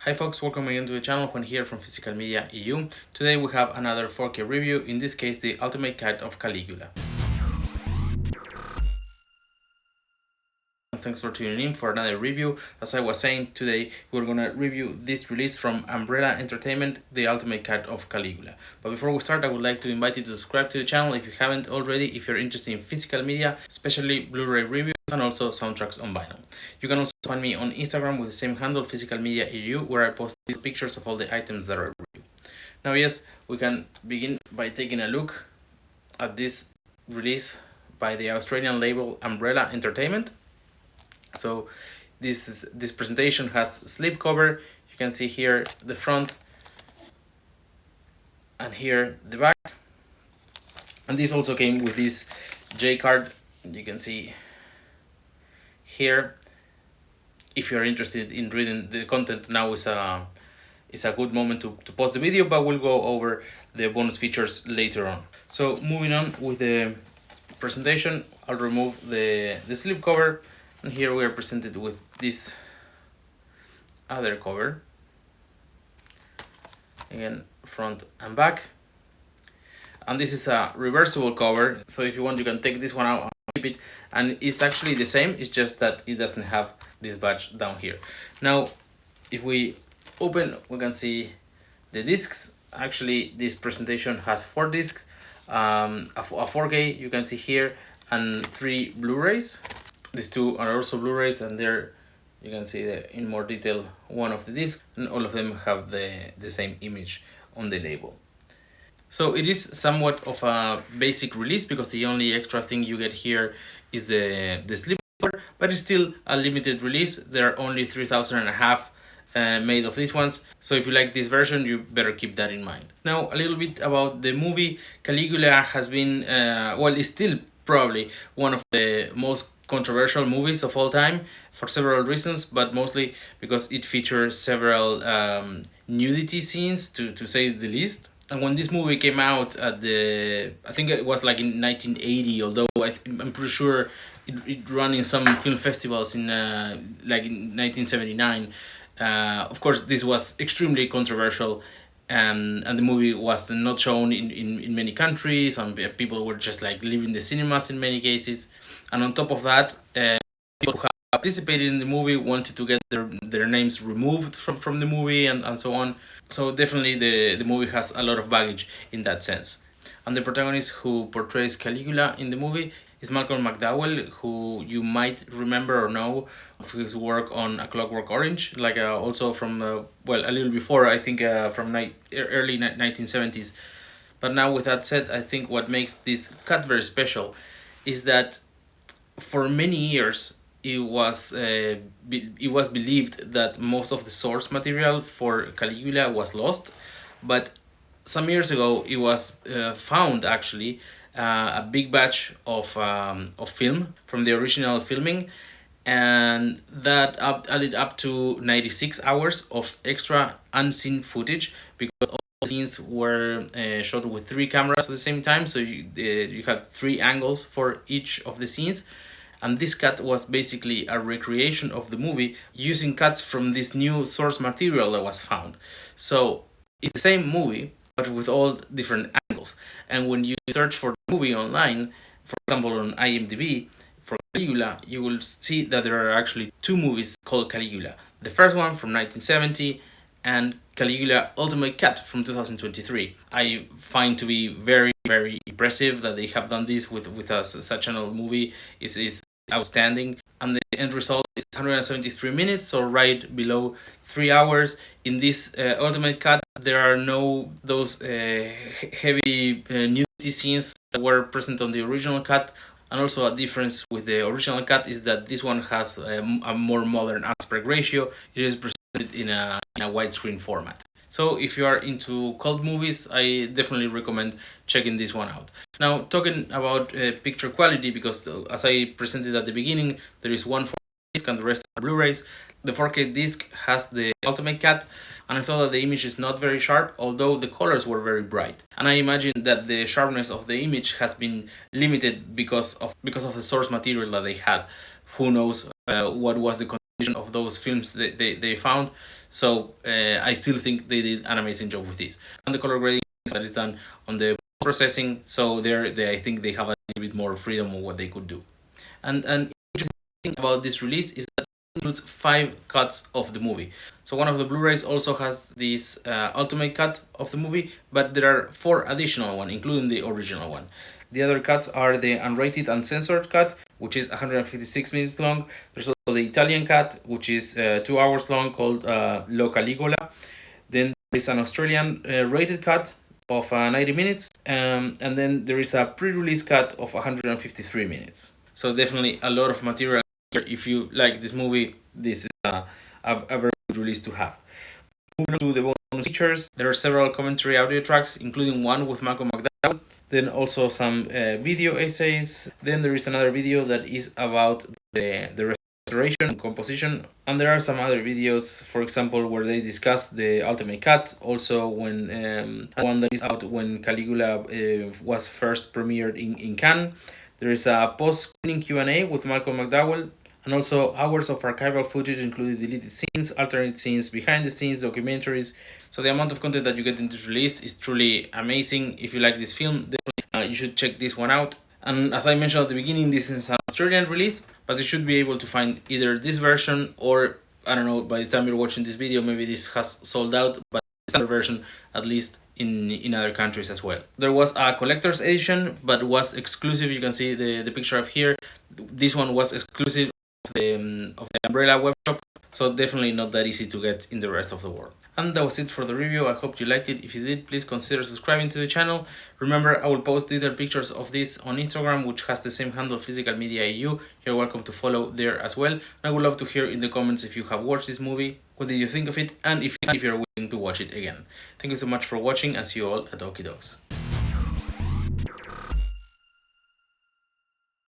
Hi folks, welcome again to the channel. Juan here from Physical Media EU. Today we have another 4K review, in this case the ultimate cut of Caligula. Thanks for tuning in for another review. As I was saying, today we're gonna review this release from Umbrella Entertainment, the ultimate cut of Caligula. But before we start, I would like to invite you to subscribe to the channel if you haven't already, if you're interested in physical media, especially Blu-ray reviews and also soundtracks on vinyl. You can also find me on Instagram with the same handle, Physical Media EU, where I post pictures of all the items that I review. Now yes, we can begin by taking a look at this release by the Australian label Umbrella Entertainment. So this presentation has slipcover. You can see here the front and here the back. And this also came with this J card. You can see here. If you're interested in reading the content, now is a good moment to pause the video, but we'll go over the bonus features later on. So moving on with the presentation, I'll remove the slipcover. And here we are presented with this other cover, again front and back, and this is a reversible cover, so if you want you can take this one out and keep it, and it's actually the same, it's just that it doesn't have this badge down here. Now if we open, we can see the discs. Actually this presentation has 4 discs, a 4K you can see here, and 3 Blu-rays. These 2 are also Blu-rays, and there you can see in more detail one of the discs, and all of them have the same image on the label. So it is somewhat of a basic release because the only extra thing you get here is the slipcover, but it's still a limited release. There are only 3,500 made of these ones, so if you like this version you better keep that in mind. Now a little bit about the movie. Caligula has been, well, it's still probably one of the most controversial movies of all time for several reasons, but mostly because it features several nudity scenes, to say the least. And when this movie came out at I think it was like in 1980, although I'm pretty sure it ran in some film festivals in like in 1979. Of course this was extremely controversial, and the movie was not shown in many countries, and people were just like leaving the cinemas in many cases. And on top of that, people who have participated in the movie wanted to get their names removed from the movie, and so on. So definitely the movie has a lot of baggage in that sense. And the protagonist who portrays Caligula in the movie is Malcolm McDowell, who you might remember or know of his work on A Clockwork Orange, like also from, well, a little before, I think from early 1970s. But now with that said, I think what makes this cut very special is that for many years it was believed that most of the source material for Caligula was lost, but some years ago it was found actually a big batch of film from the original filming, and that added up to 96 hours of extra unseen footage, because all the scenes were shot with 3 cameras at the same time, so you had 3 angles for each of the scenes. And this cut was basically a recreation of the movie using cuts from this new source material that was found. So it's the same movie, but with all different angles. And when you search for the movie online, for example on IMDb, for Caligula, you will see that there are actually 2 movies called Caligula. The first one from 1970 and Caligula Ultimate Cut from 2023. I find to be very, very impressive that they have done this with such an old movie. Is outstanding, and the end result is 173 minutes, so right below 3 hours. In this ultimate cut there are no those heavy nudity scenes that were present on the original cut. And also a difference with the original cut is that this one has a more modern aspect ratio. It is presented in a widescreen format. So if you are into cult movies, I definitely recommend checking this one out. Now, talking about picture quality, because as I presented at the beginning, there is one 4K disc and the rest are Blu-rays. The 4K disc has the ultimate cut, and I thought that the image is not very sharp, although the colors were very bright. And I imagine that the sharpness of the image has been limited because of the source material that they had. Who knows what was the condition of those films they found. So I still think they did an amazing job with this. And the color grading that is done on the processing, so I think they have a little bit more freedom on what they could do. And interesting thing about this release is that it includes 5 cuts of the movie. So one of the Blu-rays also has this ultimate cut of the movie, but there are 4 additional ones, including the original one. The other cuts are the unrated and censored cut, which is 156 minutes long. There's also the Italian cut, which is 2 hours long, called Caligula. Then there is an Australian rated cut of 90 minutes, and then there is a pre-release cut of 153 minutes. So definitely a lot of material here. If you like this movie, this is a very good release to have. Moving on to the bonus features, there are several commentary audio tracks, including one with Malcolm McDowell, then also some video essays. Then there is another video that is about the restoration and composition, and there are some other videos, for example, where they discuss the ultimate cut, also when one that is out when Caligula was first premiered in Cannes. There is a post-screening Q&A with Malcolm McDowell, and also hours of archival footage, including deleted scenes, alternate scenes, behind the scenes, documentaries. So the amount of content that you get in this release is truly amazing. If you like this film, definitely you should check this one out. And as I mentioned at the beginning, this is an Australian release, but you should be able to find either this version or, I don't know, by the time you're watching this video, maybe this has sold out, but this other version, at least in other countries as well. There was a collector's edition, but was exclusive. You can see the picture of here. This one was exclusive of the Umbrella web shop, so definitely not that easy to get in the rest of the world. And that was it for the review. I hope you liked it. If you did, please consider subscribing to the channel. Remember, I will post detailed pictures of this on Instagram, which has the same handle, Physical Media EU. You're welcome to follow there as well. I would love to hear in the comments if you have watched this movie, what did you think of it, and if you're willing to watch it again. Thank you so much for watching, and see you all at Okie Dogs.